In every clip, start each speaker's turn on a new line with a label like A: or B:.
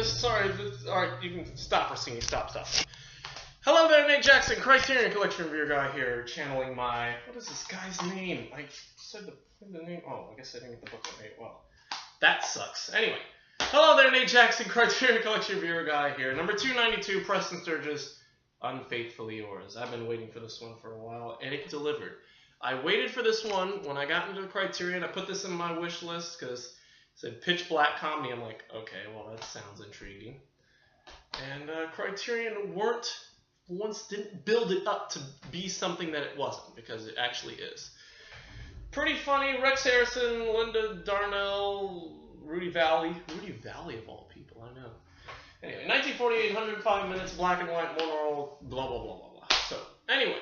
A: Sorry. Alright, you can stop, Rossini. Stop. Hello there, Nate Jackson, Criterion Collection Reviewer Guy here, channeling my... What is this guy's name? I said the name... Oh, I guess I didn't get the book right. Well, that sucks. Anyway. Hello there, Nate Jackson, Criterion Collection Reviewer Guy here. Number 292, Preston Sturges, Unfaithfully Yours. I've been waiting for this one for a while, and it delivered. I waited for this one when I got into the Criterion. I put this in my wish list because it said pitch black comedy. I'm like, okay, well, that sounds intriguing. And Criterion didn't build it up to be something that it wasn't, because it actually is. Pretty funny. Rex Harrison, Linda Darnell, Rudy Valley of all people, I know. Anyway, 1948, 105 minutes, black and white, monorail, blah, blah, blah, blah, blah. So, anyway,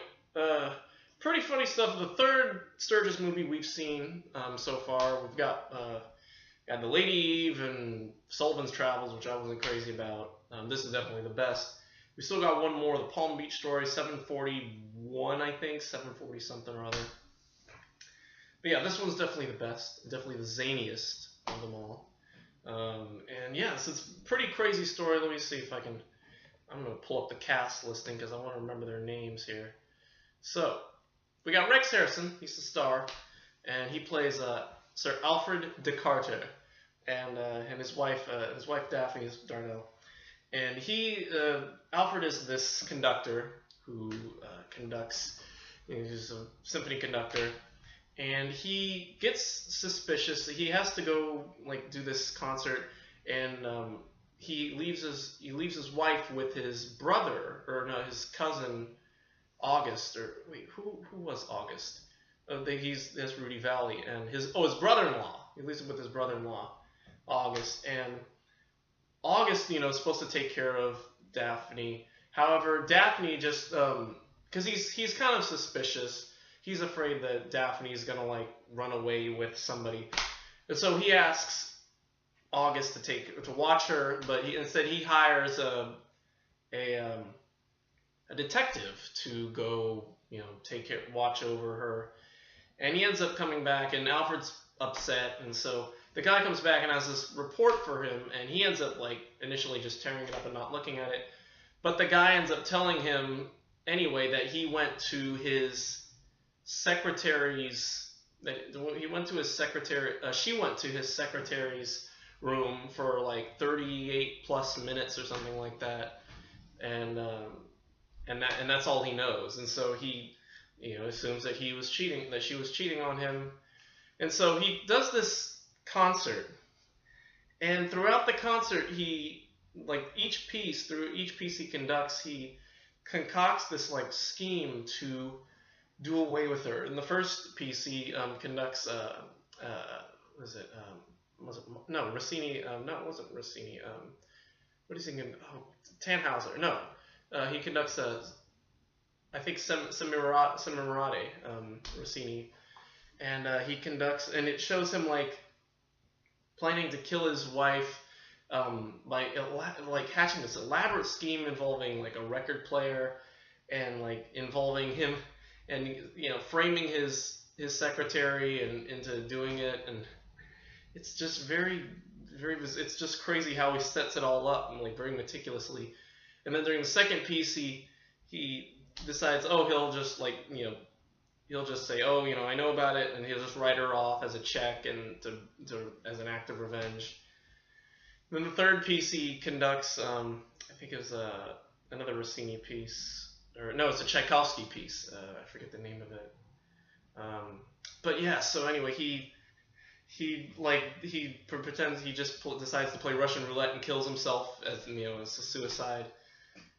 A: pretty funny stuff. The third Sturges movie we've seen so far. We've got The Lady Eve and Sullivan's Travels, which I wasn't crazy about. This is definitely the best. We still got one more, The Palm Beach Story, 741, I think, 740 something or other. But yeah, this one's definitely the best, definitely the zaniest of them all. And yeah, so it's a pretty crazy story. Let me see if I can, I'm going to pull up the cast listing because I want to remember their names here. So, we got Rex Harrison, he's the star, and he plays Sir Alfred de Carter, and his wife Daphne is Darnell. And Alfred is this conductor who conducts, he's a symphony conductor, and he gets suspicious. He has to go do this concert, and he leaves his wife with his brother, or no, his cousin August, or wait, who was August? That's Rudy Valley, and his brother-in-law. He leaves him with his brother-in-law, August, and August, is supposed to take care of Daphne. However, Daphne just, because he's kind of suspicious. He's afraid that Daphne is gonna run away with somebody, and so he asks August to watch her, but instead he hires a detective to go, watch over her, and he ends up coming back, and Alfred's upset, and so the guy comes back and has this report for him, and he ends up initially just tearing it up and not looking at it, but the guy ends up telling him anyway that he went to his secretary's she went to his secretary's room for 38 plus minutes or something like that, and that's all he knows, and so he assumes that she was cheating on him, and so he does this concert, and throughout the concert he each piece he conducts, he concocts this scheme to do away with her. In the first piece he conducts Rossini, no, it wasn't Rossini, what is he thinking? Oh, Tannhauser. No, he conducts I think Semiramis, Rossini, and he conducts, and it shows him planning to kill his wife by hatching this elaborate scheme involving a record player, and involving him, and framing his secretary and into doing it, and it's just very it's just crazy how he sets it all up and very meticulously. And then during the second piece he decides, he'll just he'll just say, I know about it, and he'll just write her off as a check and as an act of revenge. And then the third piece he conducts, I think it was another Rossini piece, or no, it's a Tchaikovsky piece. I forget the name of it. But yeah, so anyway, he pretends he just decides to play Russian roulette and kills himself as as a suicide.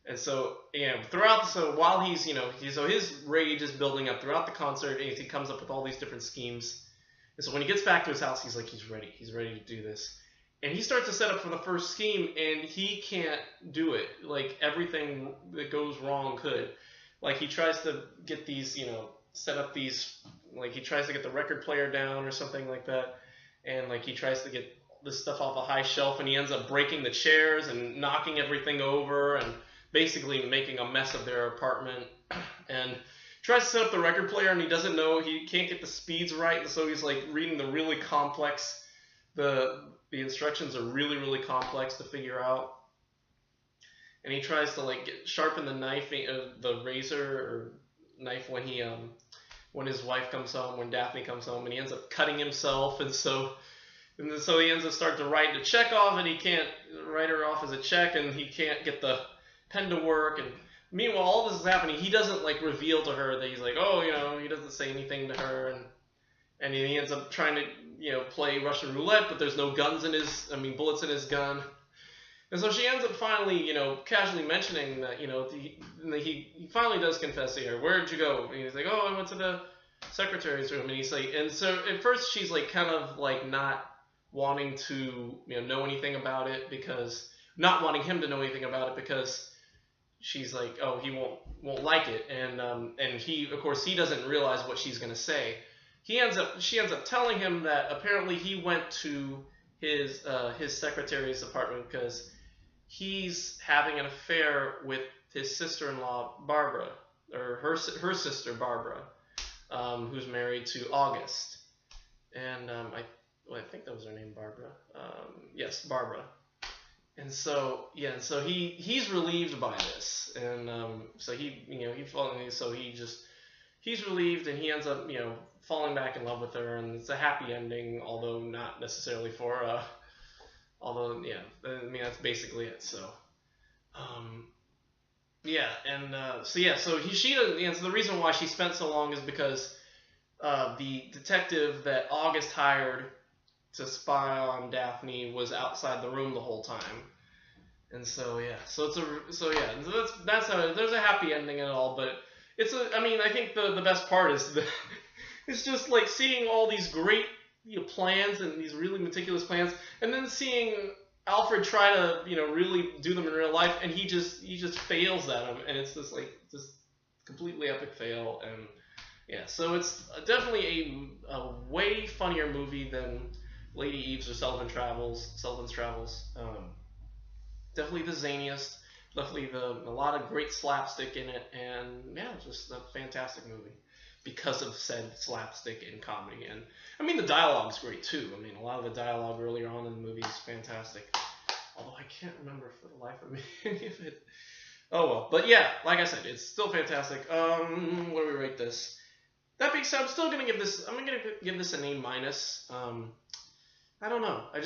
A: And so while his rage is building up throughout the concert, and he comes up with all these different schemes. And so when he gets back to his house, he's he's ready to do this. And he starts to set up for the first scheme, and he can't do it. Everything that goes wrong could. He tries to get these, set up these, he tries to get the record player down or something like that. And he tries to get this stuff off a high shelf, and he ends up breaking the chairs and knocking everything over and basically making a mess of their apartment. And tries to set up the record player, and he doesn't know, he can't get the speeds right, and so he's reading the really complex the instructions are really complex to figure out. And he tries to like sharpen the knife, the razor or knife when his wife comes home, when Daphne comes home, and he ends up cutting himself, and so he ends up starting to write the check off, and he can't write her off as a check, and he can't get the pen to work. And meanwhile, all this is happening. He doesn't like reveal to her that he's like, oh, he doesn't say anything to her, and he ends up trying to play Russian roulette, but there's no bullets in his gun. And so she ends up finally, casually mentioning that, he finally does confess to her. Where'd you go? And he's like, oh, I went to the secretary's room. And he's like, and so at first she's like kind of like not wanting to, know anything about it, because not wanting him to know anything about it, because she's like, oh, he won't like it. And he, of course, he doesn't realize what she's going to say. She ends up telling him that apparently he went to his secretary's apartment because he's having an affair with his sister-in-law Barbara, or her sister Barbara, who's married to August, and I think that was her name, Barbara. Yes, Barbara. And so he's relieved by this, and so he's relieved, and he ends up falling back in love with her, and it's a happy ending, although not necessarily for that's basically it. So so the reason why she spent so long is because the detective that August hired to spy on Daphne was outside the room the whole time. And that's how there's a happy ending and all, but I think the best part is it's just like seeing all these great plans and these really meticulous plans, and then seeing Alfred try to really do them in real life, and he just fails at them, and it's just completely epic fail. And so it's definitely a way funnier movie than Lady Eves or Sullivan's Travels. Definitely the zaniest, definitely a lot of great slapstick in it, and just a fantastic movie because of said slapstick and comedy. And the dialogue's great too. A lot of the dialogue earlier on in the movie is fantastic, although I can't remember for the life of me any of it. Oh well, but like I said, it's still fantastic. What do we rate this? That being said, I'm gonna give this an A-. I don't know. I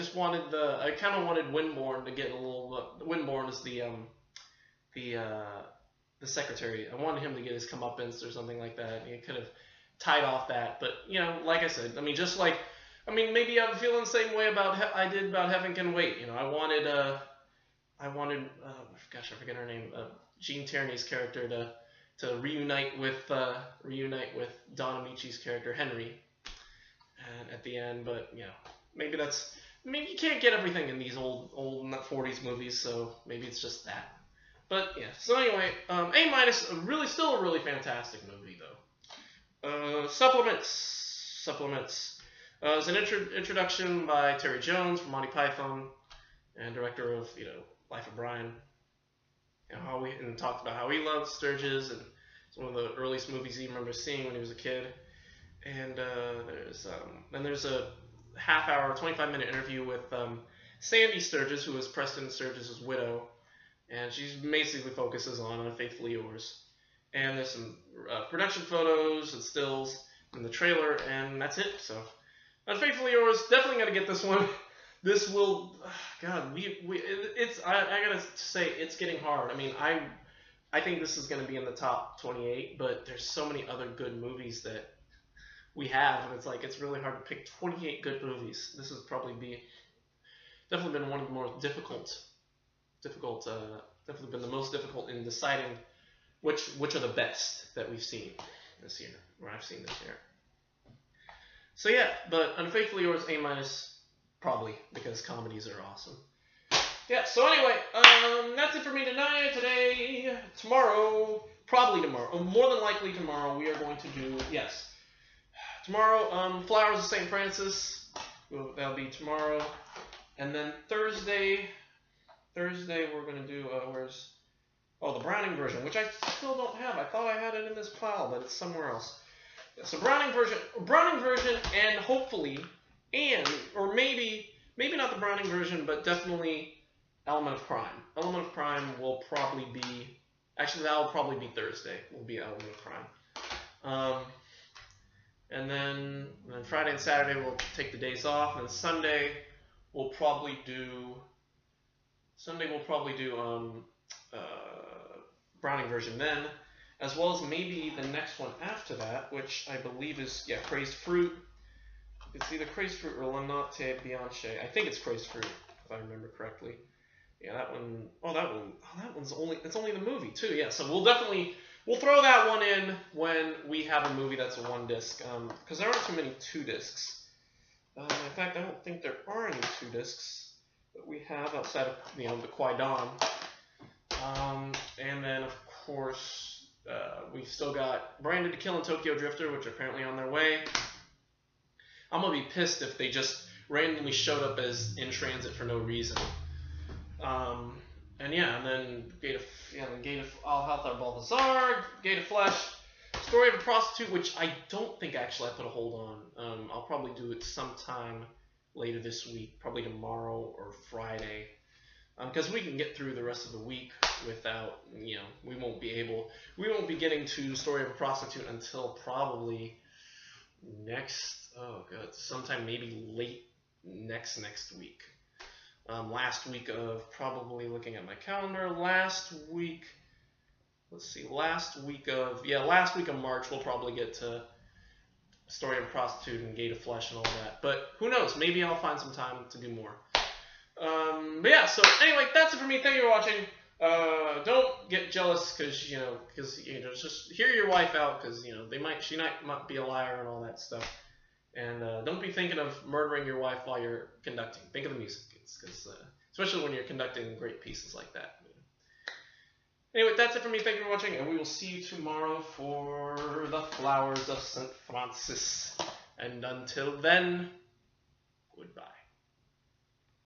A: kind of wanted Winborn to get a little. Winborn is the secretary. I wanted him to get his comeuppance or something like that. He could have tied off that, but like I said, maybe I'm feeling the same way I did about Heaven Can Wait. I wanted I forget her name. Jean Tierney's character to reunite with Don Amici's character Henry, and at the end, but maybe you can't get everything in these old 40s movies, so maybe it's just that. But so anyway, A-, still a really fantastic movie though. Supplements. It's an introduction by Terry Jones from Monty Python, and director of Life of Brian. And talked about how he loved Sturgis, and it's one of the earliest movies he remembers seeing when he was a kid. And there's a half-hour, 25-minute interview with Sandy Sturgis, who is Preston Sturgis' widow, and she basically focuses on Unfaithfully Yours. And there's some production photos and stills in the trailer, and that's it. So, Unfaithfully Yours, definitely got to get this one. This will, God, I gotta say, it's getting hard. I think this is going to be in the top 28, but there's so many other good movies that we have, and it's really hard to pick 28 good movies. This has definitely been one of the more difficult, definitely been the most difficult in deciding which are the best that we've seen this year, or I've seen this year. So but Unfaithfully Yours, A-, probably, because comedies are awesome. So anyway, that's it for me today. Tomorrow, more than likely tomorrow, we are going to do, tomorrow, Flowers of St. Francis. That'll be tomorrow. And then Thursday we're going to do, the Browning version, which I still don't have. I thought I had it in this pile, but it's somewhere else. So Browning version, and hopefully, or maybe maybe not the Browning version, but definitely Element of Crime. Element of Crime will probably be, actually that will probably be Thursday, will be Element of Crime. And then Friday and Saturday we'll take the days off, and Sunday we'll probably do Browning version then, as well as maybe the next one after that, which I believe is, yeah, Crazed Fruit. It's either Crazed Fruit or La Notte Bianche. I think it's Crazed Fruit, if I remember correctly. Yeah, that one, it's only the movie too, yeah, so we'll throw that one in when we have a movie that's a 1-disc, because there aren't too many 2-discs. In fact, I don't think there are any 2-discs that we have outside of, the Qui-Gon. And then, of course, we've still got Branded to Kill and Tokyo Drifter, which are apparently on their way. I'm going to be pissed if they just randomly showed up as in transit for no reason. And then Gate of All Health Our Balthazar, Gate of Flesh, Story of a Prostitute, which I don't think actually I put a hold on. I'll probably do it sometime later this week, probably tomorrow or Friday, because we can get through the rest of the week without, we won't be getting to Story of a Prostitute until probably sometime maybe late next week. Last week of, probably looking at my calendar, last week of March we'll probably get to Story of a Prostitute and Gate of Flesh and all that. But who knows? Maybe I'll find some time to do more. But yeah, so anyway, that's it for me. Thank you for watching. Don't get jealous because just hear your wife out, because she might be a liar and all that stuff. And don't be thinking of murdering your wife while you're conducting. Think of the music, because especially when you're conducting great pieces like that. Anyway, that's it for me. Thank you for watching, and we will see you tomorrow for the Flowers of St. Francis. And until then, goodbye.